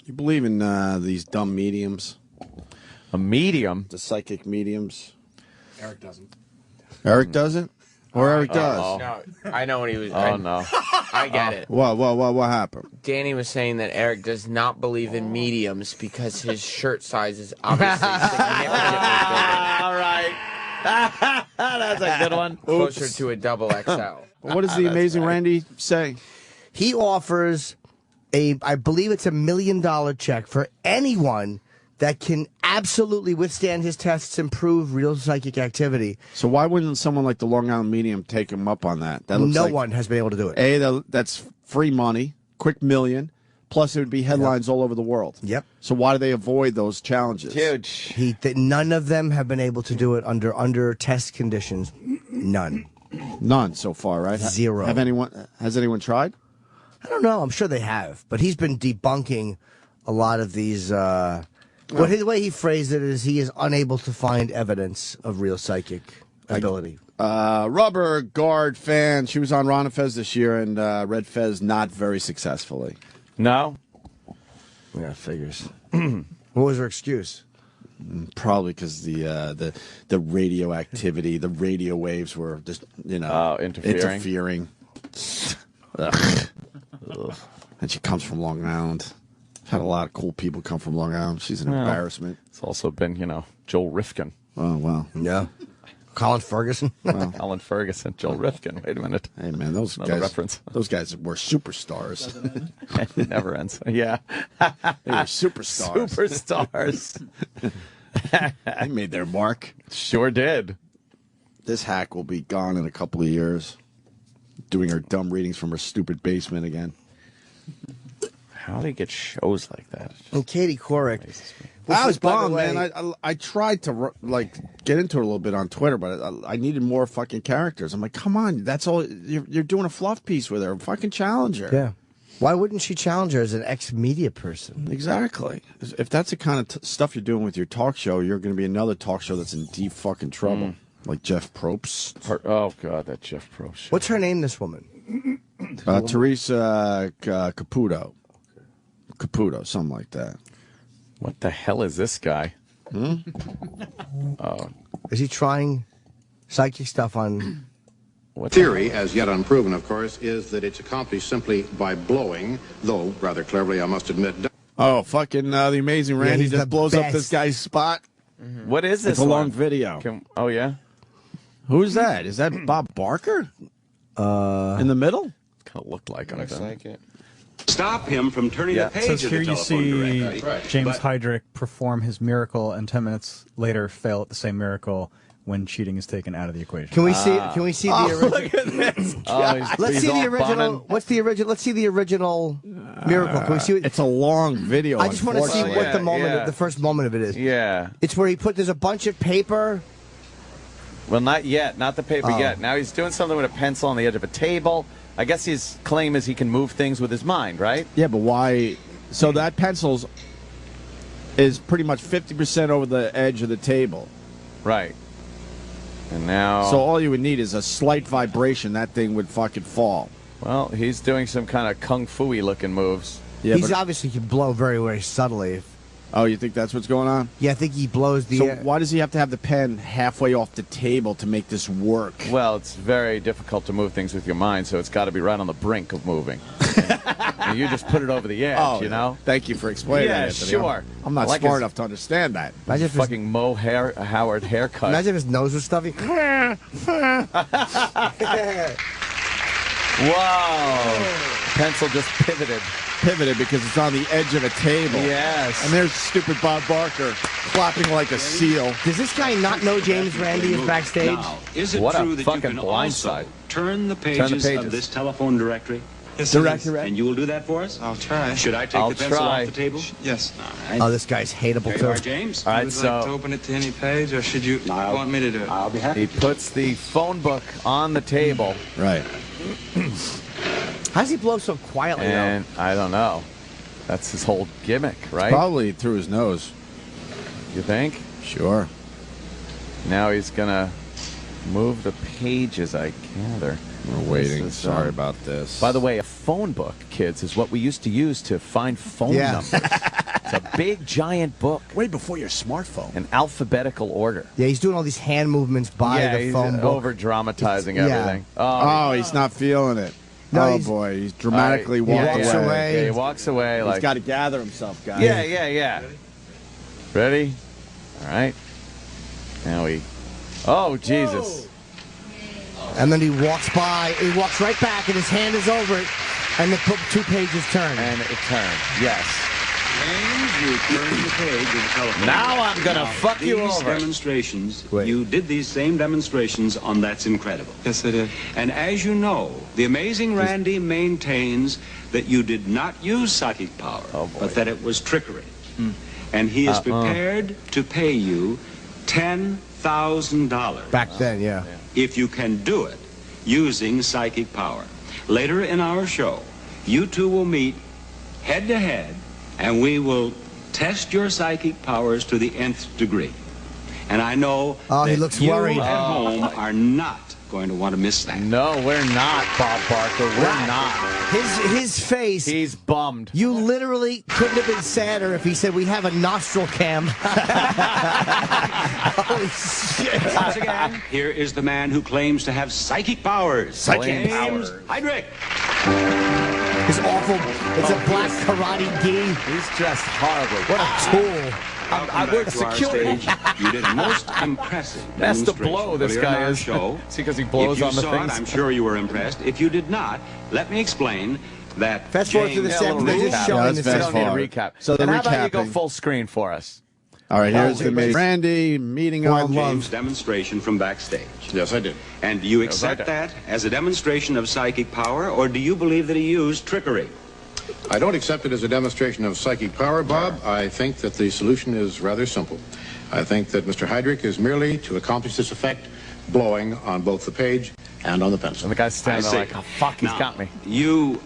You believe in these dumb mediums? A medium? The psychic mediums? Eric doesn't. Eric doesn't? Or Eric does? No, I know what he was. No. I get it. What happened? Danny was saying that Eric does not believe in mediums because his shirt size is obviously significantly bigger. All right. That's a good one. Closer to a double XL. What does the amazing Randy say? He offers I believe it's $1 million check for anyone that can absolutely withstand his tests and prove real psychic activity. So why wouldn't someone like the Long Island Medium take him up on that? That looks no like, one has been able to do it. That's free money, quick million, plus it would be headlines all over the world. Yep. So why do they avoid those challenges? Huge. None of them have been able to do it under test conditions. None. None so far, right? Zero. Has anyone tried? I don't know. I'm sure they have, but he's been debunking a lot of these. The way he phrased it is he is unable to find evidence of real psychic ability. Rubber Guard fan. She was on Ron and Fez this year and Red Fez not very successfully. No? Yeah, figures. What was her excuse? Probably because the radioactivity, the radio waves were just interfering. Ugh. And she comes from Long Island. I've had a lot of cool people come from Long Island. She's an embarrassment. It's also been, Joel Rifkin. Oh, well. Yeah. Colin Ferguson. Well. Colin Ferguson, Joel Rifkin. Wait a minute. Hey, man, those guys were superstars. It never ends. Yeah. They were superstars. They made their mark. Sure did. This hack will be gone in a couple of years. Doing her dumb readings from her stupid basement again. How do you get shows like that? And Katie Couric. I was bummed, man. I tried to get into it a little bit on Twitter, but I needed more fucking characters. I'm like, come on, that's all. You're doing a fluff piece with her. Fucking challenge her. Yeah. Why wouldn't she challenge her as an ex-media person? Exactly. If that's the kind of stuff you're doing with your talk show, you're going to be another talk show that's in deep fucking trouble. Like Jeff Probst. Oh, God, that Jeff Probst. What's her name, this woman? Teresa Caputo. Caputo, something like that. What the hell is this guy? Oh. Is he trying psychic stuff on... What theory, as yet unproven, of course, is that it's accomplished simply by blowing, though rather cleverly, I must admit. Oh, fucking the amazing Randy just blows up this guy's spot. Mm-hmm. What is this? It's a long video. Oh, yeah? Who's that? Is that Bob Barker? In the middle? Kind of looked like him. Looks like it. Stop him from turning the page So here you see James Hydrick perform his miracle and 10 minutes later fail at the same miracle when cheating is taken out of the equation. Can we see? Can we see the original? Look at this. Let's see the original. What's the original? Let's see the original miracle. Can we see? It's a long video. I just want to see what the first moment of it is. Yeah. It's where there's a bunch of paper. Well, not yet. Not the paper yet. Now he's doing something with a pencil on the edge of a table. I guess his claim is he can move things with his mind, right? Yeah, but why? So that pencil is pretty much 50% over the edge of the table. Right. And now... So all you would need is a slight vibration. That thing would fucking fall. Well, he's doing some kind of kung fu-y looking moves. Yeah, he's obviously can blow very, very subtly. Oh, you think that's what's going on? Yeah, I think he blows the... So why does he have to have the pen halfway off the table to make this work? Well, it's very difficult to move things with your mind, so it's got to be right on the brink of moving. And you just put it over the edge, you know? Thank you for explaining that, Anthony. Sure. I'm not smart enough to understand that. Imagine fucking Howard haircut. Imagine if his nose was stuffy. Wow. Pencil just pivoted because it's on the edge of a table. Yes. And there's stupid Bob Barker clapping like a seal. Does this guy not know James Randi is backstage? Now, is it What true a that fucking you can also blindside. turn the pages of this telephone directory? Yes, directory. And you will do that for us? I'll try. Should I take the pencil off the table? Yes. All right. Oh, this guy's hateable There too. you are, James. All right, Would you like to open it to any page, or should you want me to do it? I'll be happy. He puts the phone book on the table. Right. How does he blow so quietly, And I don't know. That's his whole gimmick, right? Probably through his nose. You think? Sure. Now he's going to move the pages, I gather. We're waiting. Sorry about this. By the way, a phone book, kids, is what we used to use to find phone numbers. It's a big, giant book. Way before your smartphone. In alphabetical order. Yeah, he's doing all these hand movements by the phone book. Over-dramatizing everything. Oh, he's not feeling it. No, boy, he's dramatically walks away. Yeah, he walks away. He's got to gather himself, guys. Yeah. Ready? All right. Now we... Oh, Jesus. Whoa. And then he walks by. He walks right back, and his hand is over it. And the 2 pages turn. And it turned. Yes. James, you turned the page of the telephone. Now I'm going to fuck you over. These demonstrations, you did these same demonstrations on That's Incredible. Yes, I did. And as you know, the amazing Randi maintains that you did not use psychic power, but that it was trickery. And he is prepared to pay you $10,000. Back then, yeah. If you can do it using psychic power. Later in our show, you two will meet head-to-head, and we will test your psychic powers to the nth degree. And I know he that looks you worried. at home are not going to want to miss that. No, we're not, Bob Barker. We're not. His face. He's bummed. You literally couldn't have been sadder if he said, "We have a nostril cam." Holy shit. Once again, here is the man who claims to have psychic powers. James Hydrick. It's awful. It's a black karate gi. He's dressed horribly. What a tool. I work security. You did a most impressive That's the demonstration blow this earlier guy in our is. show. See, because he blows on the If you saw things. it, I'm sure you were impressed. If you did not, let me explain that Fast forward to the James second. They're just showing the We don't need a forward. recap. So the and how about you go recapping. full screen for us? All right, here's the Randy meeting on James' demonstration from backstage. Yes, I did. And do you accept that as a demonstration of psychic power, or do you believe that he used trickery? I don't accept it as a demonstration of psychic power, Bob. I think that the solution is rather simple. I think that Mr. Hydrick is merely to accomplish this effect blowing on both the page and on the pencil. And the guy's standing there like, oh, fuck, he's got me. You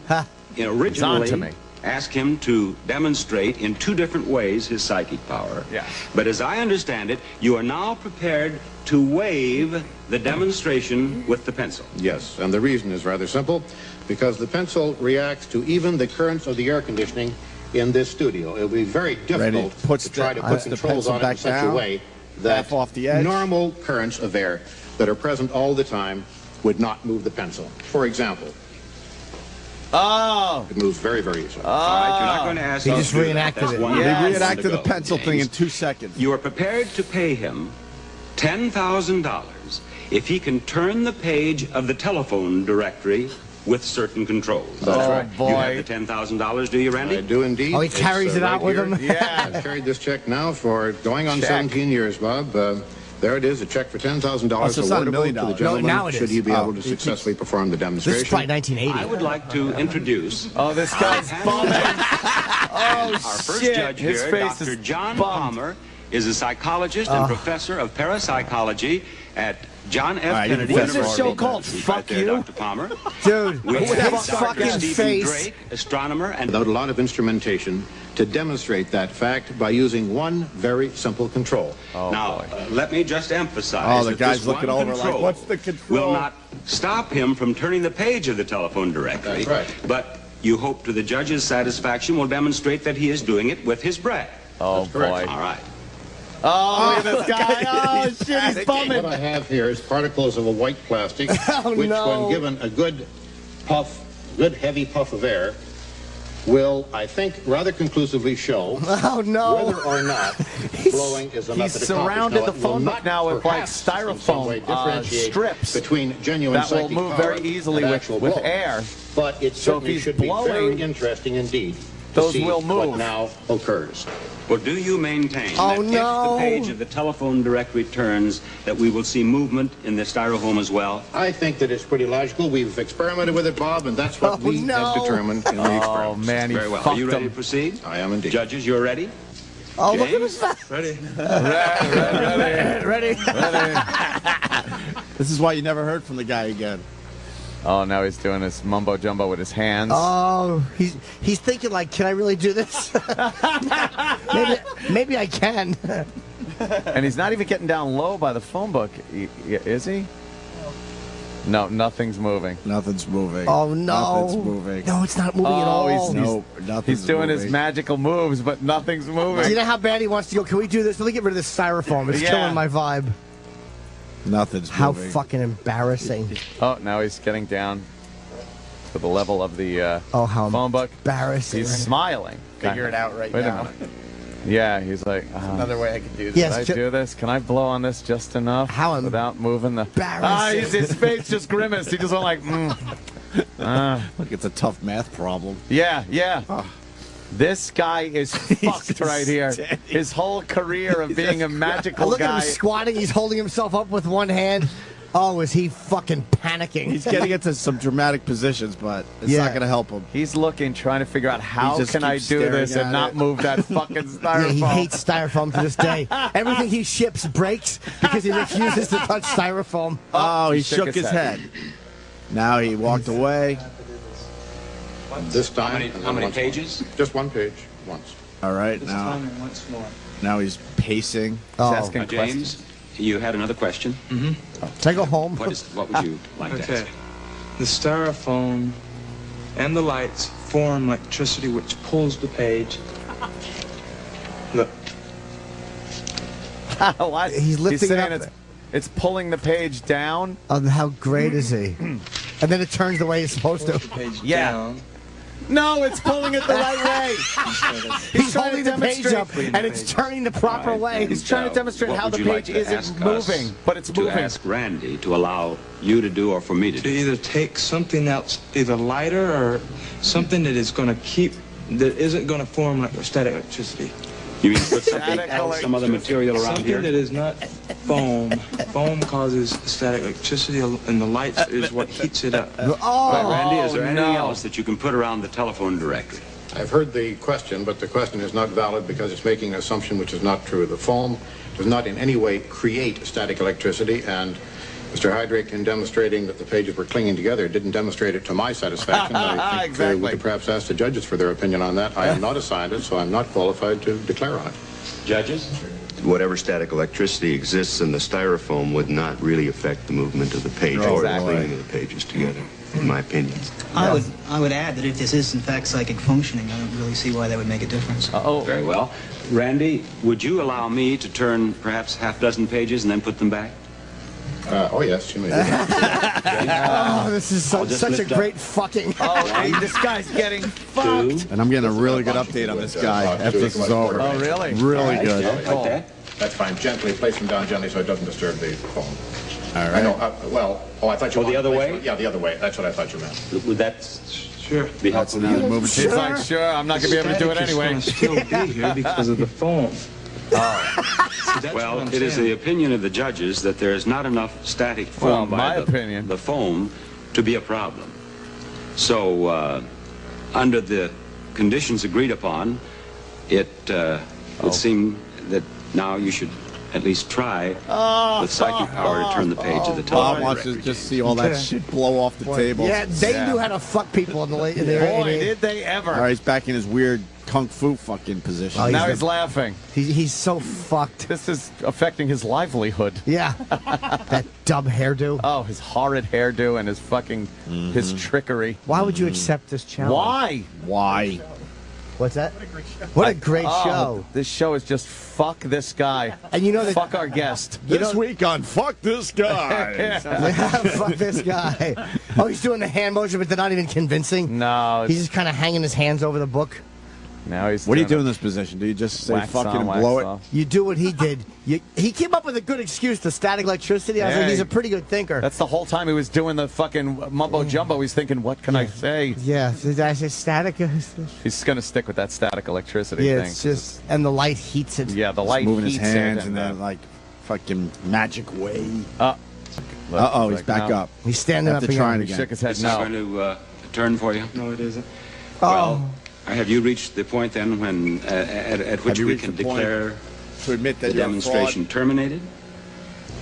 He's on to originally me. asked him to demonstrate in 2 different ways his psychic power. Yeah. But as I understand it, you are now prepared to waive the demonstration with the pencil. Yes, and the reason is rather simple, because the pencil reacts to even the currents of the air conditioning in this studio. It will be very difficult to try to put controls on it in such a way that off the edge. normal currents of air that are present all the time would not move the pencil. For example, it moves very, very easily. All right, you're not going to ask He us just to do that. reenacted That's it. one They person reenacted to the go. pencil thing in 2 seconds. You are prepared to pay him $10,000 if he can turn the page of the telephone directory with certain controls. That's right. Boy. You have the $10,000, do you, Randy? I do indeed. Oh, he It's, carries it right out with here. him? Yeah. I've carried this check now for going on Check. 17 years, Bob. There it is, a check for $10,000 Oh, so it's not $1 million. awardable to the No, gentleman now it should is. he be Oh, able to successfully perform the This demonstration. is probably 1980. I would like to introduce Oh, this guy's bumming. Oh, our first shit. judge His here, face Dr. is John bummed. Palmer, is a psychologist and professor of parapsychology at John F. right, Kennedy what is this University. show called? He's Fuck right there, you? Dr. Palmer. Dude, We with have his Dr. fucking Stephen face. Drake, astronomer, and Without a lot of instrumentation to demonstrate that fact by using one very simple control. now, let me just emphasize Oh, the that guy's this looking one over like, control what's the control? will not stop him from turning the page of the telephone directory. That's right. But you hope to the judge's satisfaction will demonstrate that he is doing it with his breath. Oh, correct. boy. All right. Oh, look at this guy. Oh, shit, he's What bumming. I have here is particles of a white plastic, Oh, which no. when given a good puff, good heavy puff of air, will, I think, rather conclusively show Oh, no. whether or not blowing is a He's method surrounded accomplished. the Now, it will phone book not now with, like, perhaps in some way styrofoam, differentiate strips between genuine that will psychic move power very easily and with actual with blowing. air. But it So if certainly he's should be blowing, very interesting indeed to those see will move. what now occurs. Well, do you maintain Oh, that no. if the page of the telephone directory turns, that we will see movement in the styrofoam as well? I think that it's pretty logical. We've experimented with it, Bob, and that's what Oh, we no. have determined in the Oh, experiments. man, he Very well. Are fucked you ready to him. proceed? I am indeed. Judges, you're ready? Oh, look at James? his face. Ready? Ready? This is why you never heard from the guy again. Oh, now he's doing this mumbo jumbo with his hands. Oh, he's thinking like, can I really do this? maybe I can. And he's not even getting down low by the phone book, is he? No, nothing's moving. Nothing's moving. Oh, no. Nothing's moving. No, it's not moving at all. Nothing's He's doing moving. his magical moves, but nothing's moving. Do you know how bad he wants to go? Can we do this? Let me get rid of this styrofoam. It's killing my vibe. Nothing's How moving. fucking embarrassing. Oh, now he's getting down to the level of the how phone book. Embarrassing. He's smiling. Figure it out right Wait now. a minute. Yeah, he's like, Another way I could do this. Yes, Can I do this? Can I blow on this just enough without moving the... Embarrassing. His face just grimaced. He just went like, Look, it's a tough math problem. Yeah. This guy is fucked right here. His whole career of being a magical Look guy. at him squatting. He's holding himself up with one hand. Oh, is he fucking panicking? He's getting into some dramatic positions, but it's not going to help him. He's looking, trying to figure out how just can I keeps do this staring and at not it. move that fucking styrofoam. Yeah, he hates styrofoam to this day. Everything he ships breaks because he refuses to touch styrofoam. Oh, he shook his head. Now he walked away. This time. How many pages? Just one page, once. All right, This now time and once more. now he's pacing. He's asking James, questions. you had another question? Can I go home? What would you like to Okay. ask? The styrofoam and the lights form electricity which pulls the page. Look. What? He's lifting it saying up. it's pulling the page down. Oh, how great is he? And then it turns the way it's supposed to. Page Yeah. down. No, it's pulling it the right way. He's trying holding to the page demonstrate- up, and it's turning the proper way. He's trying to demonstrate What how would the you like page to isn't ask moving, us but it's to moving. ask Randy to allow you to do or for me to To do? either take something else, either lighter or something that is going to keep, that isn't going to form like static electricity. You mean put something Static else, some other material around Something here? that is not foam. Foam causes static electricity, and the lights is what heats it up. Right, Randy, is there anything no. else that you can put around the telephone directly? I've heard the question, but the question is not valid because it's making an assumption which is not true. The foam does not in any way create static electricity, and Mr. Hydrick, in demonstrating that the pages were clinging together, didn't demonstrate it to my satisfaction. I think we Exactly. could perhaps ask the judges for their opinion on that. I am not a scientist, so I'm not qualified to declare on it. Judges? Whatever static electricity exists in the styrofoam would not really affect the movement of the page or the clinging of the pages together, in my opinion. I would add that if this is in fact psychic functioning, I don't really see why that would make a difference. Oh, Very well. Randy, would you allow me to turn perhaps half dozen pages and then put them back? Oh, yes, you may do that. Oh, this is I'll just such a lift up. great fucking. Oh, hey, this guy's getting fucked. And I'm getting a really good update on this guy after this is over. Oh, really? Really good. Like that? That's fine. Gently, place them down gently so it doesn't disturb the foam. All I know, right. I thought you Oh, the wanted other to way? place it- Yeah, the other way. That's what I thought you meant. Would that Sure. be helpful to Now you? the movement. He's like, sure, I'm not going to be able to do it anyway. It's still be here because of the foam. Well, it is the opinion of the judges that there is not enough static Well, foam my by opinion. the foam to be a problem. So, under the conditions agreed upon, it would seem that now you should at least try with psychic power to turn the page of the Bob telephone wants to directory. just see all that shit blow off the table. Yeah, they knew how to fuck people in the late. Boy, did they ever. All right, he's back in his weird kung fu fucking position. Oh, Now he's laughing. He's so fucked. This is affecting his livelihood. Yeah, that dumb hairdo. Oh, his horrid hairdo and his fucking his trickery. Why would you accept this challenge? Why? Why? What's that? What a great show. This show is just fuck this guy. And you know that. Fuck our guest. This week on Fuck This Guy. Yeah, fuck this guy. Oh, he's doing the hand motion, but they're not even convincing. No. He's just kind of hanging his hands over the book. Now he's. What do you do doing in this position? Do you just say wax fucking on, and wax blow it? off. You do what he did. He came up with a good excuse, the static electricity. I was like, Hey. he's a pretty good thinker. That's the whole time he was doing the fucking mumbo jumbo. He's thinking, what can I say? Yeah, did I say static? He's going to stick with that static electricity Yeah, thing. it's just, and the light heats it. Yeah, the Just light moving his heats hands it in that like fucking magic way. Uh-oh, He's back up. He's standing up After again. trying He again. shook his head It's not no. going to turn for you? No, it isn't. Well, have you reached the point then when at which you we reached can the point declare To admit that the you're a demonstration terminated?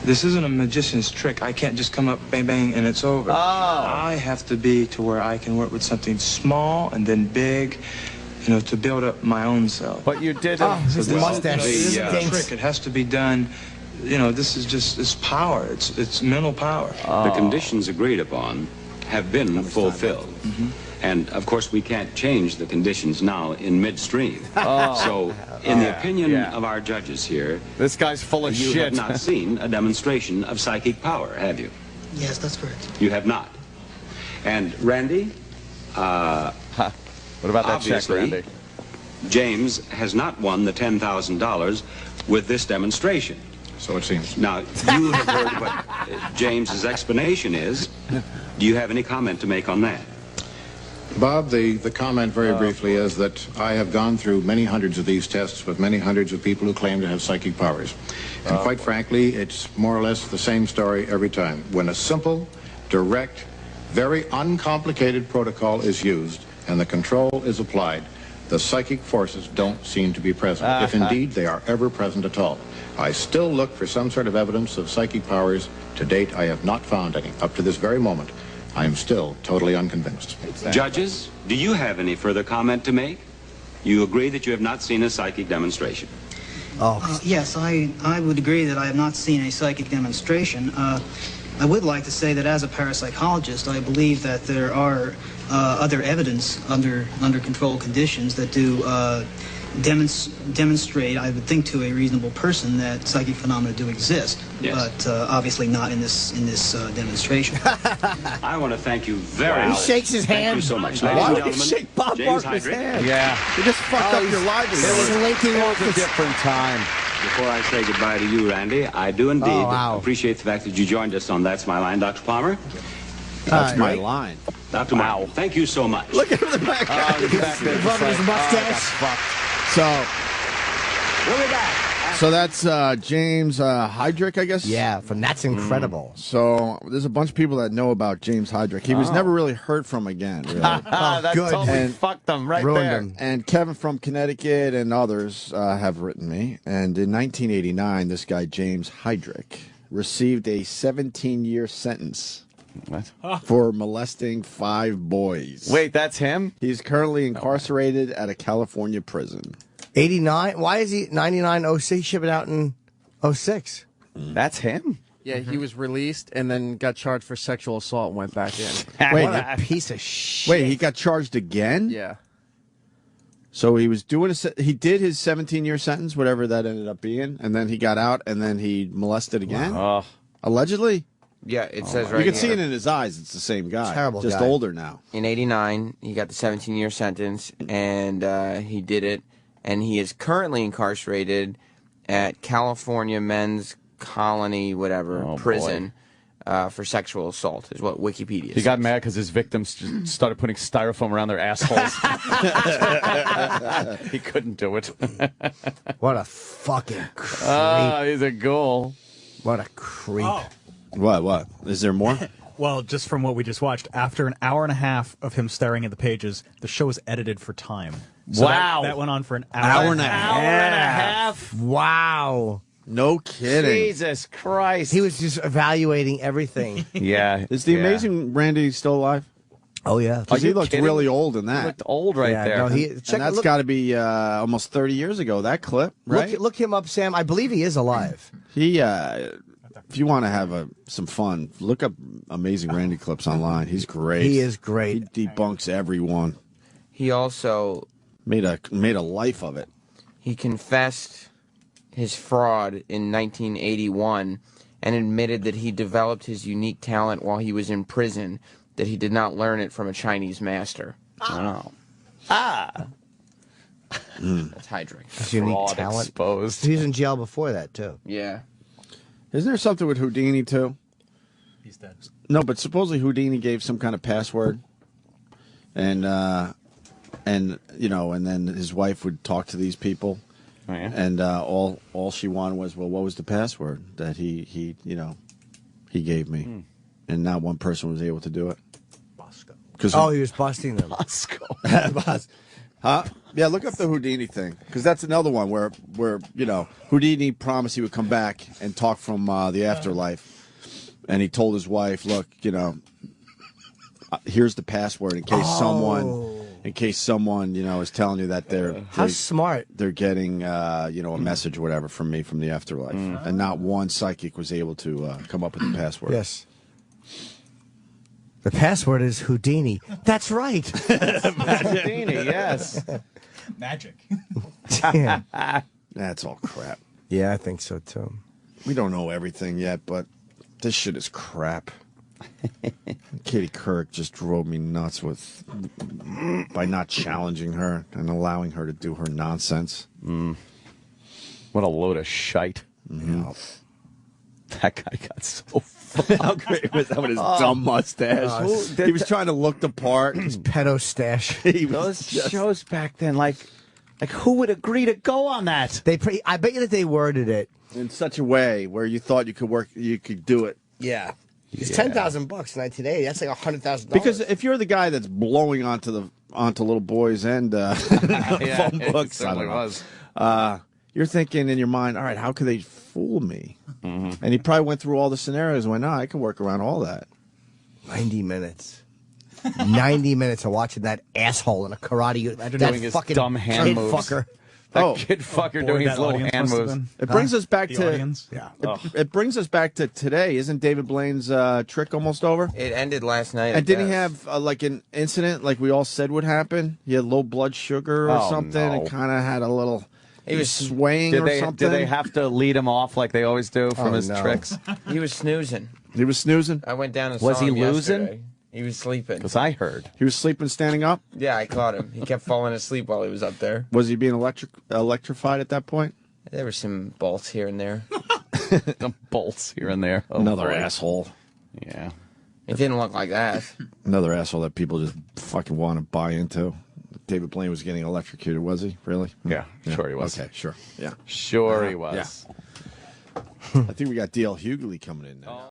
This isn't a magician's trick. I can't just come up, bang, bang, and it's over. I have to be to where I can work with something small and then big, to build up my own self. But you did Oh, his Well, mustache. the, This is uh, James. Trick. It has to be done this is just, it's power. It's mental power. The conditions agreed upon have been fulfilled. And, of course, we can't change the conditions now in midstream. So, in the opinion of our judges here... This guy's full of you shit. have not seen a demonstration of psychic power, have you? Yes, that's correct. You have not. And, Randy... What about that check, Randy? James has not won the $10,000 with this demonstration. So it seems. Now, you have heard what James's explanation is. Do you have any comment to make on that? Bob, the comment very briefly is that I have gone through many hundreds of these tests with many hundreds of people who claim to have psychic powers. And quite frankly, it's more or less the same story every time. When a simple, direct, very uncomplicated protocol is used and the control is applied, the psychic forces don't seem to be present, if indeed they are ever present at all. I still look for some sort of evidence of psychic powers. To date, I have not found any. Up to this very moment, I am still totally unconvinced. Judges, do you have any further comment to make? You agree that you have not seen a psychic demonstration? Yes, I would agree that I have not seen a psychic demonstration. I would like to say that as a parapsychologist, I believe that there are other evidence under controlled conditions that do demonstrate, I would think, to a reasonable person that psychic phenomena do exist, but obviously not in this demonstration. I want to thank you very much. He shakes his hand. Thank you so much. Why Ladies and would he gentlemen, shake Bob James Barker's Hydrick. hand? Yeah. You just fucked up your livelihood. It was a different time. Before I say goodbye to you, Randy, I do indeed appreciate the fact that you joined us on That's My Line, Dr. Palmer. That's my line. Dr. Wow. Thank you so much. Look at the back. His mustache. So, We'll be back. so that's James Hydrick, I guess? Yeah, that's incredible. So there's a bunch of people that know about James Hydrick. He was never really heard from again, really. That good. totally And fucked them right ruined there. him. And Kevin from Connecticut and others have written me. And in 1989, this guy, James Hydrick, received a 17-year sentence for molesting 5 boys. Wait, that's him? He's currently incarcerated at a California prison. 89? Why is he 99 06 shipping out in 06? That's him? Yeah, he was released and then got charged for sexual assault and went back in. Wait, What a piece of shit. Wait, he got charged again? Yeah. So he was doing he did his 17-year sentence, whatever that ended up being, and then he got out, and then he molested again? Oh. Allegedly? Yeah, it says right You can here. see it in his eyes. It's the same guy. Terrible Just guy. older now. In 89, he got the 17-year sentence, and he did it, and he is currently incarcerated at California Men's Colony, whatever, prison for sexual assault, is what Wikipedia He got mad because his victims started putting styrofoam around their assholes. He couldn't do it. What a fucking creep. He's a ghoul. What a creep. Oh. What? Is there more? Well, just from what we just watched, after an hour and a half of him staring at the pages, the show was edited for time. So Wow. That went on for an hour and a half. Wow. No kidding. Jesus Christ. He was just evaluating everything. Yeah. Is the amazing Randy still alive? Oh, yeah. Because he you looked kidding? really old in He that. looked old right Yeah, there. no, And that's got to be almost 30 years ago, that clip, right? Look him up, Sam. I believe he is alive. He, if you want to have some fun, look up Amazing Randy clips online. He's great. He is great. He debunks everyone. He also Made a life of it. he confessed his fraud in 1981 and admitted that he developed his unique talent while he was in prison, that he did not learn it from a Chinese master. Oh. That's Hydrick. His unique Fraud talent. exposed. He was in jail before that, too. Yeah. Isn't there something with Houdini, too? He's dead. No, but supposedly Houdini gave some kind of password. And you know, and then his wife would talk to these people. Oh, yeah? And all she wanted was, well, what was the password that he gave me? And not one person was able to do it. Bosco. Oh, he was busting them. Bosco. Huh? Yeah, look up the Houdini thing, because that's another one where you know, Houdini promised he would come back and talk from the afterlife, and he told his wife, look, you know, here's the password in case In case someone, is telling you that How smart. they're getting, a message or whatever from me from the afterlife. And not one psychic was able to come up with the password. Yes. The password is Houdini. That's right. Houdini, yes. Magic. Yeah. That's all crap. Yeah, I think so, too. We don't know everything yet, but this shit is crap. Katie Couric just drove me nuts by not challenging her and allowing her to do her nonsense. What a load of shite. Mm-hmm. That guy got so How great was that with his dumb mustache? He was trying to look the part. His pedo stash. Those shows back then, like who would agree to go on that? I bet you that they worded it in such a way where you thought you could do it. Yeah. It's $10,000 in 1980. That's like $100,000. Because if you're the guy that's blowing onto little boys and phone books, I don't know. You're thinking in your mind, all right, how could they fool me? And he probably went through all the scenarios and went, no, I can work around all that. 90 minutes. 90 minutes of watching that asshole in a karate. Imagine doing his dumb hand moves. Fucker. That kid fucker doing his little hand moves. It brings us back The audience? Yeah. It brings us back to today. Isn't David Blaine's trick almost over? It ended last night. And didn't he have like an incident like we all said would happen? He had low blood sugar or something and kind of had a little... He was swaying something. Did they have to lead him off like they always do from his tricks? He was snoozing. He was snoozing? I went down and Was saw he him losing? yesterday. He was sleeping. Because I heard. He was sleeping standing up? Yeah, I caught him. He kept falling asleep while he was up there. Was he being electrified at that point? There were some bolts here and there. Some bolts here and there. Oh, Another boy. asshole. Yeah. It didn't look like that. Another asshole that people just fucking want to buy into. David Blaine was getting electrocuted, was he? Really? Yeah, sure he was. Okay, sure. Yeah. Sure he was. Yeah. I think we got D.L. Hughley coming in now.